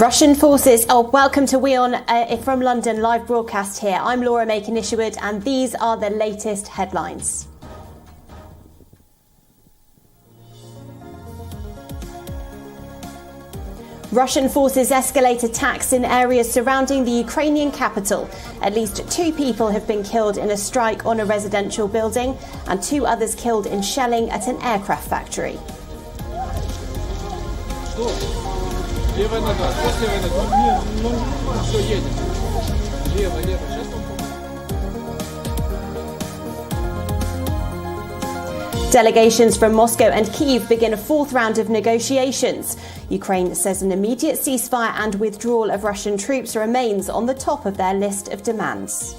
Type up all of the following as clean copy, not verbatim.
Russian forces. Welcome to WION from London live broadcast here. I'm Laura Makin-Isherwood and these are the latest headlines. Russian forces escalate attacks in areas surrounding the Ukrainian capital. At least 2 people have been killed in a strike on a residential building and 2 others killed in shelling at an aircraft factory. Delegations from Moscow and Kyiv begin a 4th round of negotiations. Ukraine says an immediate ceasefire and withdrawal of Russian troops remains on the top of their list of demands.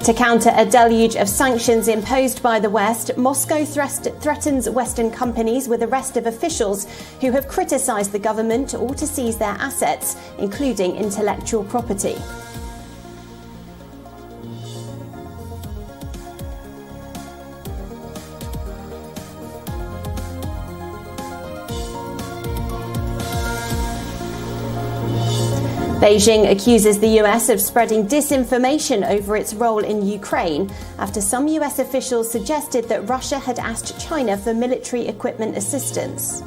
To counter a deluge of sanctions imposed by the West, Moscow threatens Western companies with arrest of officials who have criticised the government or to seize their assets, including intellectual property. Beijing accuses the US of spreading disinformation over its role in Ukraine after some US officials suggested that Russia had asked China for military equipment assistance.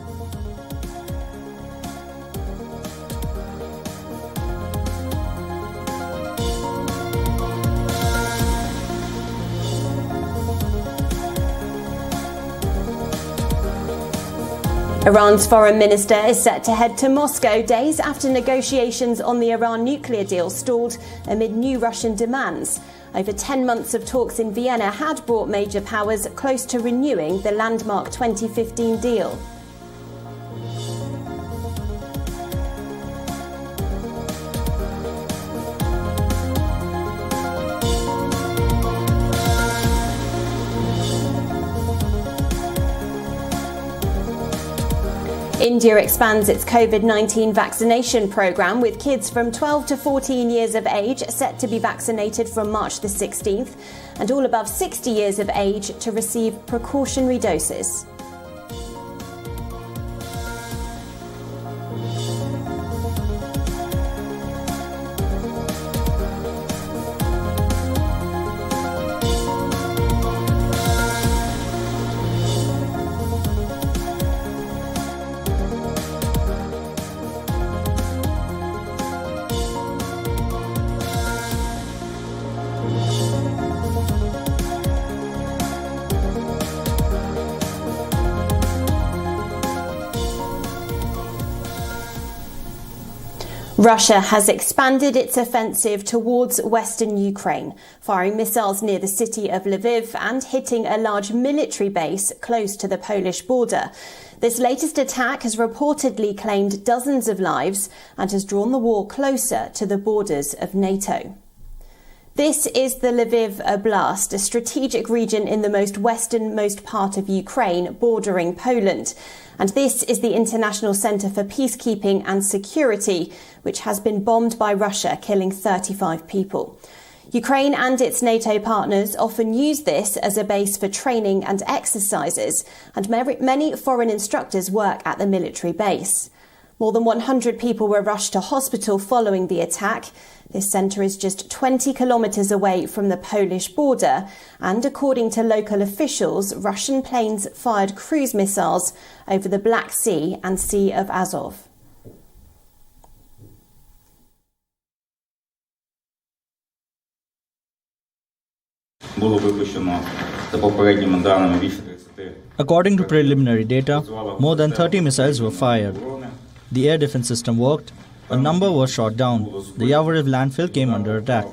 Iran's foreign minister is set to head to Moscow days after negotiations on the Iran nuclear deal stalled amid new Russian demands. Over 10 months of talks in Vienna had brought major powers close to renewing the landmark 2015 deal. India expands its COVID-19 vaccination programme with kids from 12 to 14 years of age set to be vaccinated from March the 16th and all above 60 years of age to receive precautionary doses. Russia has expanded its offensive towards western Ukraine, firing missiles near the city of Lviv and hitting a large military base close to the Polish border. This latest attack has reportedly claimed dozens of lives and has drawn the war closer to the borders of NATO. This is the Lviv Oblast, a strategic region in the most westernmost part of Ukraine, bordering Poland. And this is the International Centre for Peacekeeping and Security, which has been bombed by Russia, killing 35 people. Ukraine and its NATO partners often use this as a base for training and exercises, and many foreign instructors work at the military base. More than 100 people were rushed to hospital following the attack. This centre is just 20 kilometres away from the Polish border, and according to local officials, Russian planes fired cruise missiles over the Black Sea and Sea of Azov. According to preliminary data, more than 30 missiles were fired. The air defense system worked. A number was shot down. The Yavoriv landfill came under attack.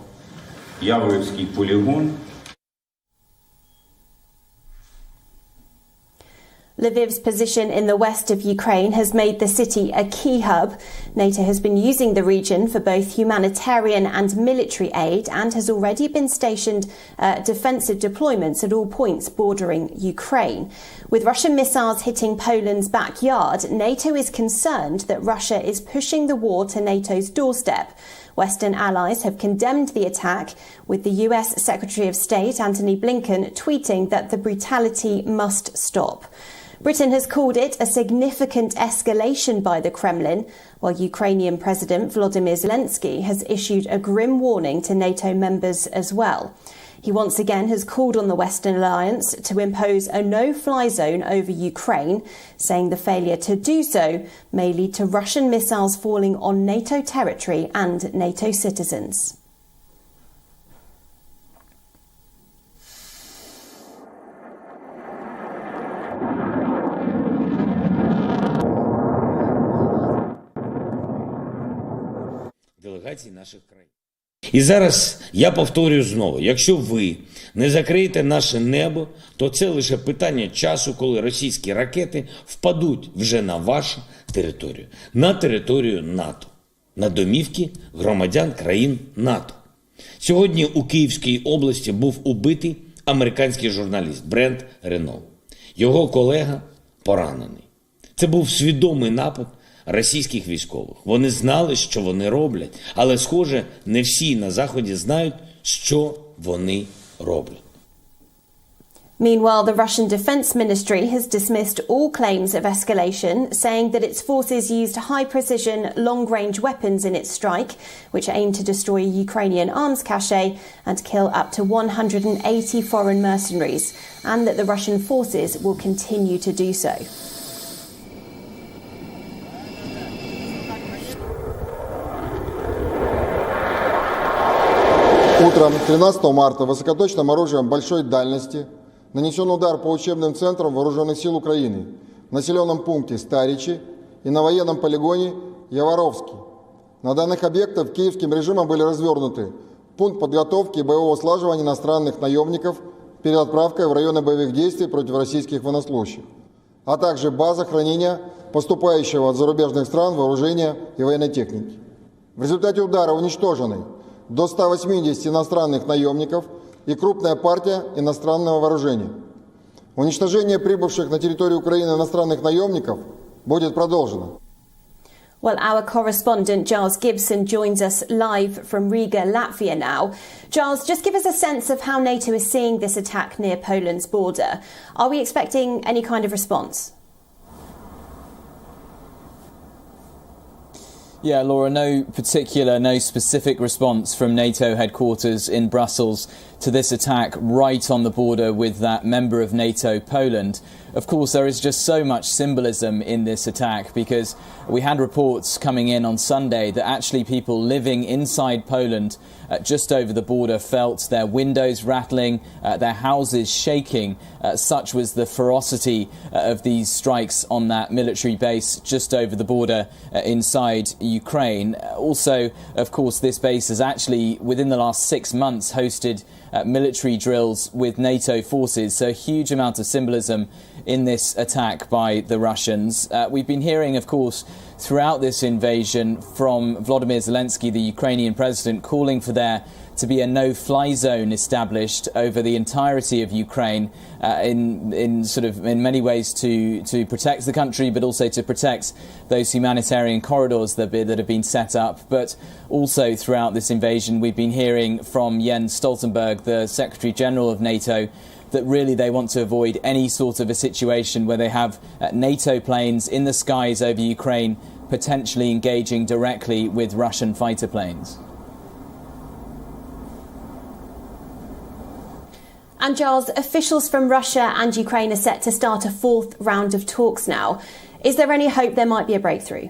Lviv's position in the west of Ukraine has made the city a key hub. NATO has been using the region for both humanitarian and military aid and has already been stationed defensive deployments at all points bordering Ukraine. With Russian missiles hitting Poland's backyard, NATO is concerned that Russia is pushing the war to NATO's doorstep. Western allies have condemned the attack, with the US Secretary of State Antony Blinken tweeting that the brutality must stop. Britain has called it a significant escalation by the Kremlin, while Ukrainian President Volodymyr Zelensky has issued a grim warning to NATO members as well. He once again has called on the Western alliance to impose a no-fly zone over Ukraine, saying the failure to do so may lead to Russian missiles falling on NATO territory and NATO citizens. Делегацій наших країн. І зараз я повторюю знову, якщо ви не закриєте наше небо, то це лише питання часу, коли російські ракети впадуть вже на вашу територію, на територію НАТО, на домівки громадян країн НАТО. Сьогодні у Київській області був убитий американський журналіст Брент Ренов. Його колега поранений. Це був свідомий напад російських військових. Вони знали, що вони роблять, але, схоже, не всі на Заході знають, що вони роблять. Meanwhile, the Russian Defense Ministry has dismissed all claims of escalation, saying that its forces used high-precision, long-range weapons in its strike, which aimed to destroy a Ukrainian arms cache and kill up to 180 foreign mercenaries, and that the Russian forces will continue to do so. Утром 13 марта высокоточным оружием большой дальности нанесен удар по учебным центрам Вооруженных сил Украины в населенном пункте Старичи и на военном полигоне Яворовский. На данных объектах киевским режимом были развернуты пункт подготовки и боевого слаживания иностранных наемников перед отправкой в районы боевых действий против российских военнослужащих, а также база хранения поступающего от зарубежных стран вооружения и военной техники. В результате удара уничтожены до 180 иностранных наемников и крупная партия иностранного вооружения. Уничтожение прибывших на территорию Украины иностранных наемников будет продолжено. Well, our correspondent Giles Gibson joins us live from Riga, Latvia now. Giles, just give us a sense of how NATO is seeing this attack near Poland's border. Are we expecting any kind of response? Yeah, Laura, no specific response from NATO headquarters in Brussels to this attack right on the border with that member of NATO, Poland. Of course, there is just so much symbolism in this attack because we had reports coming in on Sunday that actually people living inside Poland just over the border felt their windows rattling, their houses shaking. Such was the ferocity of these strikes on that military base just over the border inside Ukraine. Also, of course, this base has actually, within the last 6 months, hosted military drills with NATO forces, so a huge amount of symbolism in this attack by the Russians. We've been hearing, of course, throughout this invasion from Volodymyr Zelensky, the Ukrainian president, calling for there to be a no-fly zone established over the entirety of Ukraine in many ways to protect the country, but also to protect those humanitarian corridors that have been set up. But also throughout this invasion, we've been hearing from Jens Stoltenberg, the Secretary General of NATO, that really they want to avoid any sort of a situation where they have NATO planes in the skies over Ukraine potentially engaging directly with Russian fighter planes. And Giles, officials from Russia and Ukraine are set to start a fourth round of talks now. Is there any hope there might be a breakthrough?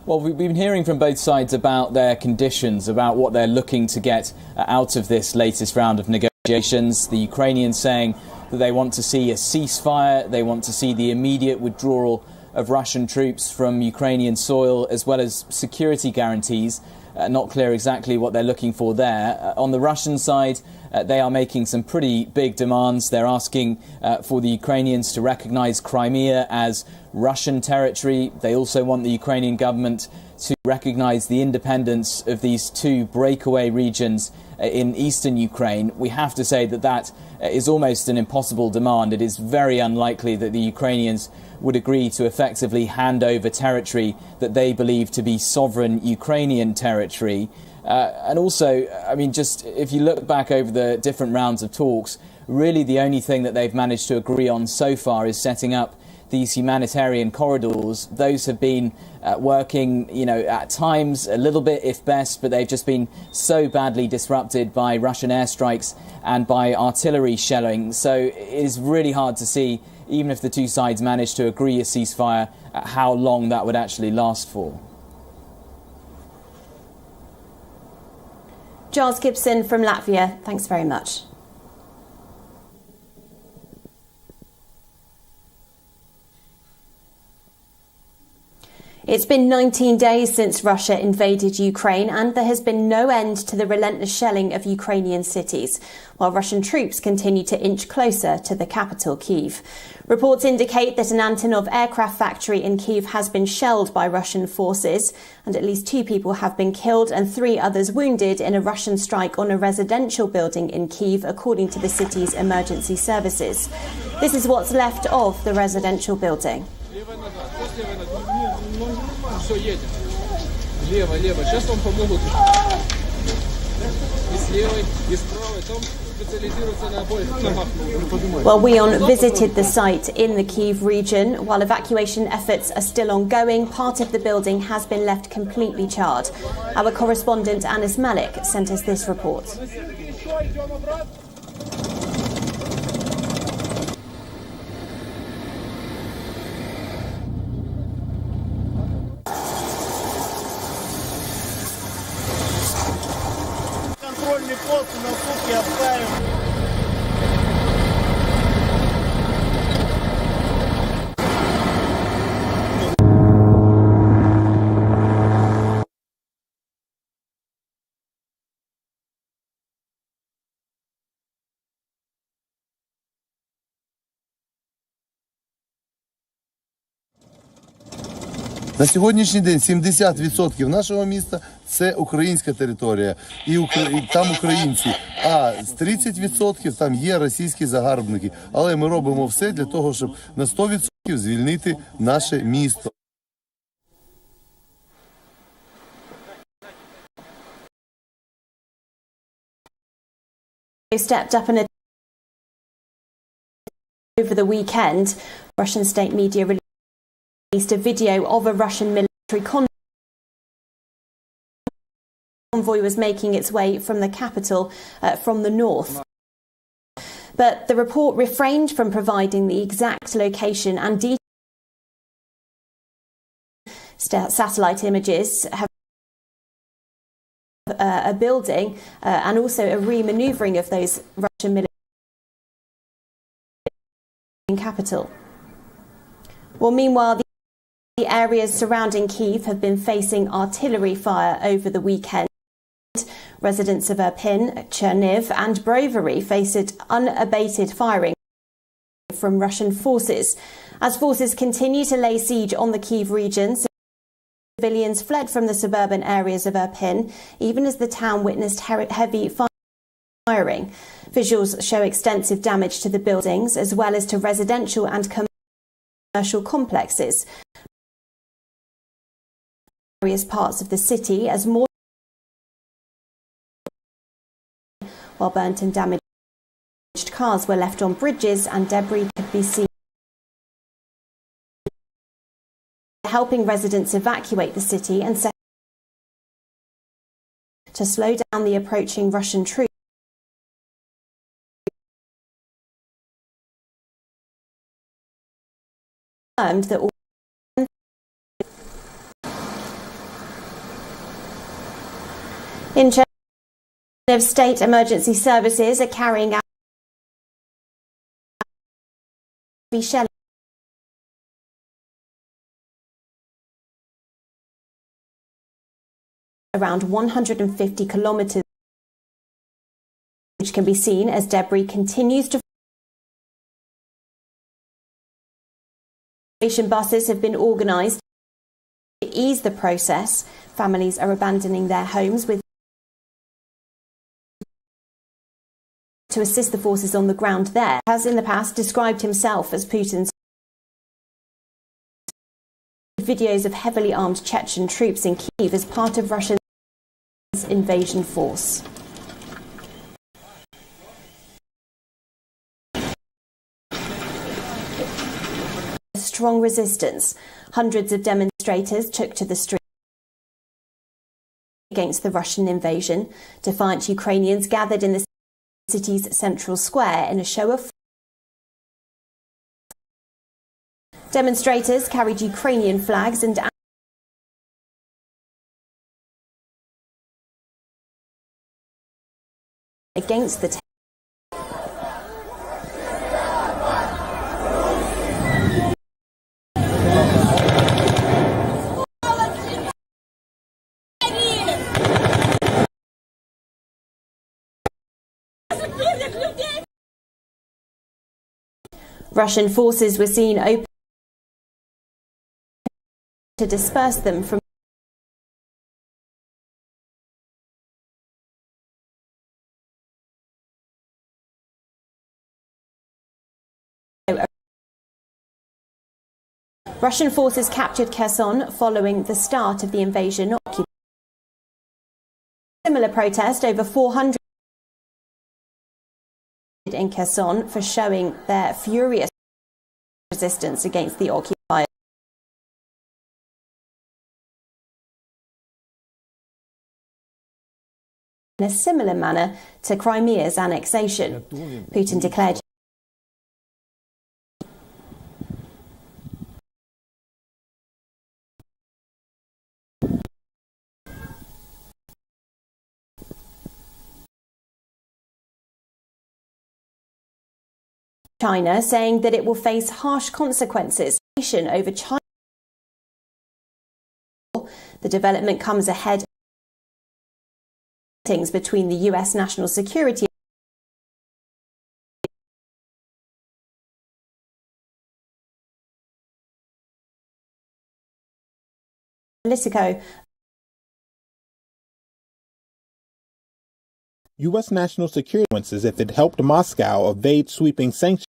Well, we've been hearing from both sides about their conditions, about what they're looking to get out of this latest round of negotiations. The Ukrainians saying that they want to see a ceasefire, they want to see the immediate withdrawal of Russian troops from Ukrainian soil, as well as security guarantees. Not clear exactly what they're looking for there. On the Russian side, they are making some pretty big demands. They're asking for the Ukrainians to recognise Crimea as Russian territory. They also want the Ukrainian government to recognise the independence of these two breakaway regions in eastern Ukraine. We have to say that that is almost an impossible demand. It is very unlikely that the Ukrainians would agree to effectively hand over territory that they believe to be sovereign Ukrainian territory. And also, I mean, just if you look back over the different rounds of talks, really the only thing that they've managed to agree on so far is setting up these humanitarian corridors. Those have been working, at times a little bit, if best, but they've just been so badly disrupted by Russian airstrikes and by artillery shelling. So it is really hard to see, even if the two sides manage to agree a ceasefire, how long that would actually last for. Giles Gibson from Latvia, thanks very much. It's been 19 days since Russia invaded Ukraine, and there has been no end to the relentless shelling of Ukrainian cities, while Russian troops continue to inch closer to the capital, Kyiv. Reports indicate that an Antonov aircraft factory in Kyiv has been shelled by Russian forces, and at least 2 people have been killed and 3 others wounded in a Russian strike on a residential building in Kyiv, according to the city's emergency services. This is what's left of the residential building. Все, едем. Лево, лево. Сейчас вам помогут. И с левой, и с правой. Там специализируются на обоих ногах. Well, WION visited the site in the Kyiv region. While evacuation efforts are still ongoing, part of the building has been left completely charred. Our correspondent Anis Malik sent us this report. Контрольный пост на сутки оставим. На сьогоднішній день 70% нашого міста – це українська територія, і там українці, а з 30% там є російські загарбники. Але ми робимо все для того, щоб на 100% звільнити наше місто. Stepped up and over the weekend, Russian state media released a video of a Russian military convoy was making its way from the capital from the north. But the report refrained from providing the exact location and details. Satellite images have a building and also a re-manoeuvring of those Russian military capital. Well, meanwhile, the areas surrounding Kyiv have been facing artillery fire over the weekend. Residents of Irpin, Cherniv and Brovary faced unabated firing from Russian forces. As forces continue to lay siege on the Kyiv region, civilians fled from the suburban areas of Irpin, even as the town witnessed heavy firing. Visuals show extensive damage to the buildings, as well as to residential and commercial complexes. Various parts of the city, as more while burnt and damaged cars were left on bridges and debris could be seen, helping residents evacuate the city and set to slow down the approaching Russian troops. That all in Cherniv, state emergency services are carrying out shelling around 150 kilometres, which can be seen as debris continues to Buses have been organised to ease the process. Families are abandoning their homes to assist the forces on the ground there. Has in the past described himself as Putin's videos of heavily armed Chechen troops in Kyiv as part of Russia's invasion force. Strong resistance. Hundreds of demonstrators took to the street against the Russian invasion. Defiant Ukrainians gathered in the city's central square in a show of demonstrators carried Ukrainian flags and against the Russian forces were seen open to disperse them from Russian forces captured Kherson following the start of the invasion. Similar protest, over 400 in Kherson for showing their furious resistance against the occupier. In a similar manner to Crimea's annexation, Putin declared China, saying that it will face harsh consequences over China. The development comes ahead of meetings between the US National Security Politico. U.S. national security consequences if it helped Moscow evade sweeping sanctions.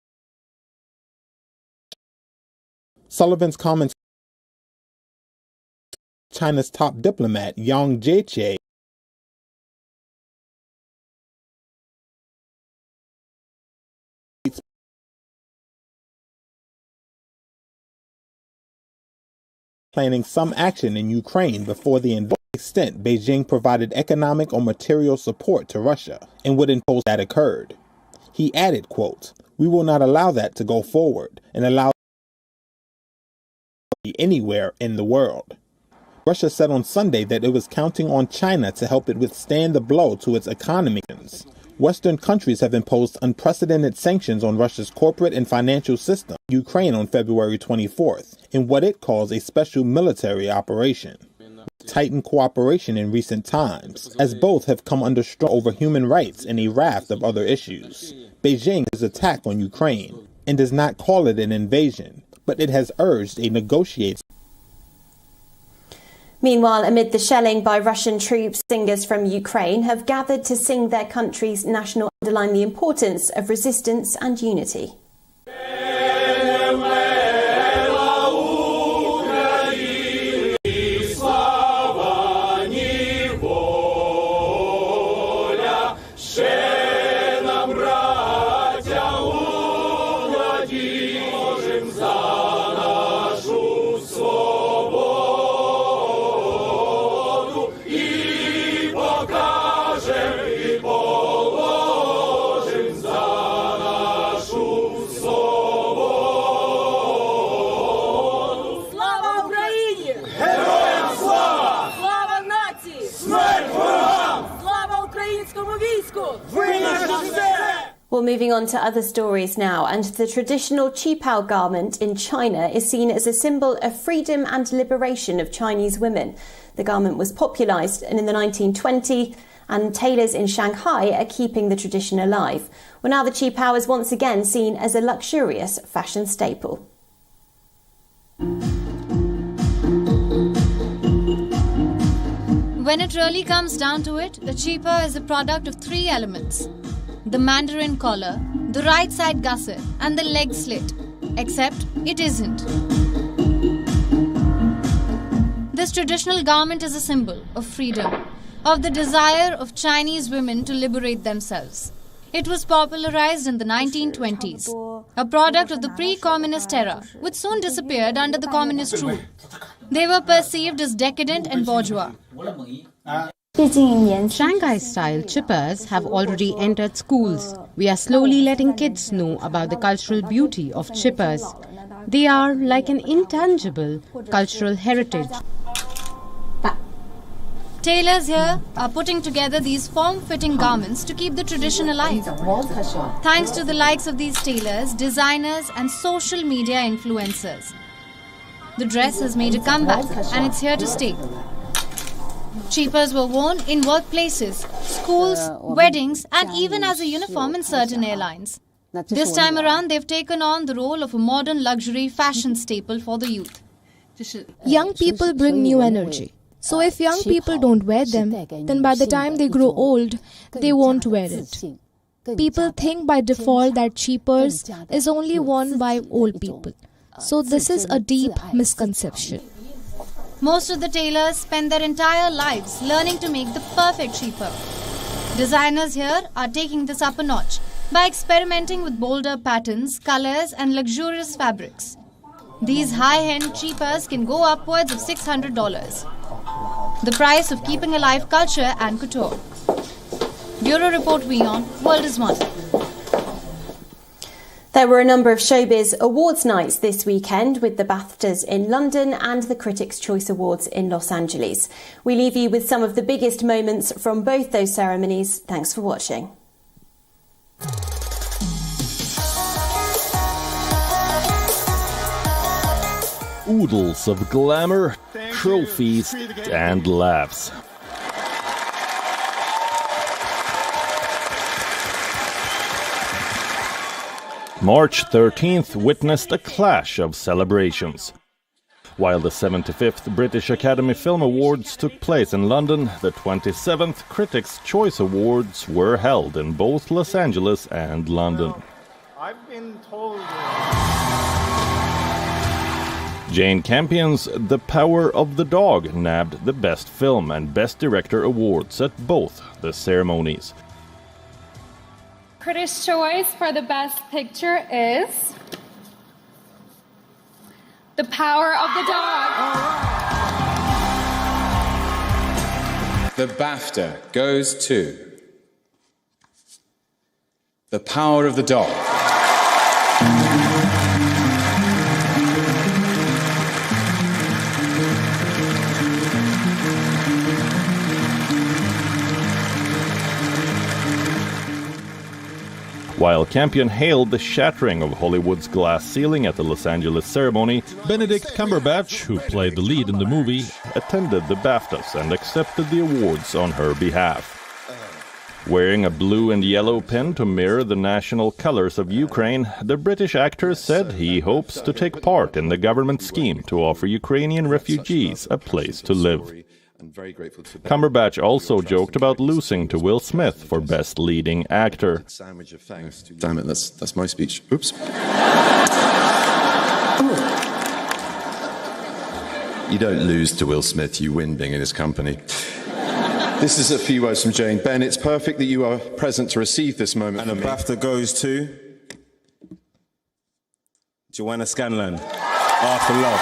Sullivan's comments. China's top diplomat, Yang Jiechi, planning some action in Ukraine before the invasion. Extent Beijing provided economic or material support to Russia and would impose that occurred. He added, quote, "We will not allow that to go forward and allow anywhere in the world." Russia said on Sunday that it was counting on China to help it withstand the blow to its economy. Western countries have imposed unprecedented sanctions on Russia's corporate and financial system, Ukraine on February 24th, in what it calls a special military operation. Tightened cooperation in recent times, as both have come under stress over human rights and a raft of other issues. Beijing's attack on Ukraine and does not call it an invasion, but it has urged a negotiation. Meanwhile, amid the shelling by Russian troops, singers from Ukraine have gathered to sing their country's national anthem, underline the importance of resistance and unity. Well, moving on to other stories now, and the traditional Qipao garment in China is seen as a symbol of freedom and liberation of Chinese women. The garment was popularised in the 1920s, and tailors in Shanghai are keeping the tradition alive. Well, now the Qipao is once again seen as a luxurious fashion staple. When it really comes down to it, the Qipao is a product of three elements: the Mandarin collar, the right side gusset, and the leg slit. Except it isn't. This traditional garment is a symbol of freedom, of the desire of Chinese women to liberate themselves. It was popularized in the 1920s, a product of the pre-communist era, which soon disappeared under the communist rule. They were perceived as decadent and bourgeois. Shanghai-style Qipaos have already entered schools. We are slowly letting kids know about the cultural beauty of Qipaos. They are like an intangible cultural heritage. Tailors here are putting together these form-fitting garments to keep the tradition alive. Thanks to the likes of these tailors, designers and social media influencers, the dress has made a comeback and it's here to stay. Qipaos were worn in workplaces, schools, weddings and even as a uniform in certain airlines. This time around, they've taken on the role of a modern luxury fashion staple for the youth. Young people bring new energy. So if young people don't wear them, then by the time they grow old, they won't wear it. People think by default that Qipaos is only worn by old people. So this is a deep misconception. Most of the tailors spend their entire lives learning to make the perfect Qipao. Designers here are taking this up a notch by experimenting with bolder patterns, colors and luxurious fabrics. These high-end Qipaos can go upwards of $600. The price of keeping alive culture and couture. Bureau Report WION, World is One. There were a number of Showbiz awards nights this weekend, with the BAFTAs in London and the Critics' Choice Awards in Los Angeles. We leave you with some of the biggest moments from both those ceremonies. Thanks for watching. Oodles of glamour, trophies and laughs. March 13th witnessed a clash of celebrations. While the 75th British Academy Film Awards took place in London, the 27th Critics' Choice Awards were held in both Los Angeles and London. I've been told... Jane Campion's The Power of the Dog nabbed the Best Film and Best Director awards at both the ceremonies. Critics' choice for the Best Picture is The Power of the Dog. The BAFTA goes to The Power of the Dog. While Campion hailed the shattering of Hollywood's glass ceiling at the Los Angeles ceremony, Benedict Cumberbatch, who played the lead in the movie, attended the BAFTAs and accepted the awards on her behalf. Wearing a blue and yellow pin to mirror the national colors of Ukraine, the British actor said he hopes to take part in the government scheme to offer Ukrainian refugees a place to live. Cumberbatch also joked about losing to Will Smith for Best Leading Actor. Damn it, that's my speech. Oops. You don't lose to Will Smith, you win being in his company. This is a few words from Jane. Ben, it's perfect that you are present to receive this moment. And the BAFTA goes to Joanna Scanlon, After Love.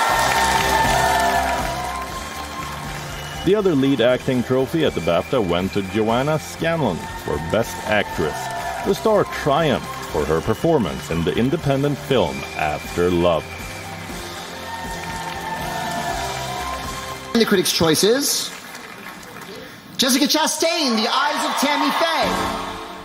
The other lead acting trophy at the BAFTA went to Joanna Scanlon for Best Actress. The star triumphed for her performance in the independent film After Love. The Critics' Choice is Jessica Chastain, The Eyes of Tammy Faye.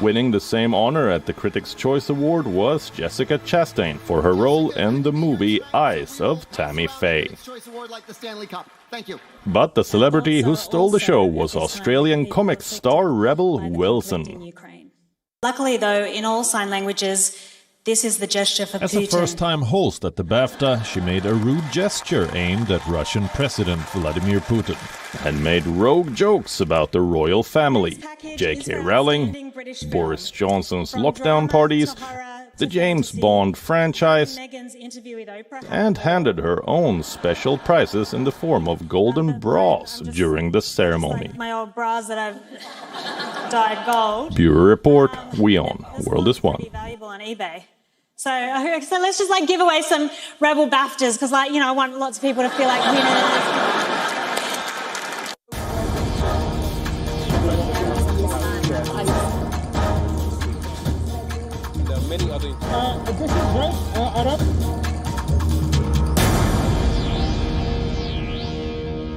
Winning the same honor at the Critics' Choice Award was Jessica Chastain for her role in the movie Eyes of Tammy Faye. But the celebrity who stole the show was Australian comic star Rebel Wilson. Luckily, though, in all sign languages, This is the gesture for As Putin. a first-time host at the BAFTA, she made a rude gesture aimed at Russian President Vladimir Putin and made rogue jokes about the royal family, J.K. Rowling, Boris Johnson's lockdown parties, the James Bond franchise, and handed her own special prizes in the form of golden bras during the ceremony. My old bras that I've dyed gold. Bureau Report, WION, World is One. Valuable on eBay. So let's just give away some rebel BAFTAs because I want lots of people to feel like winners. This is right, Arab.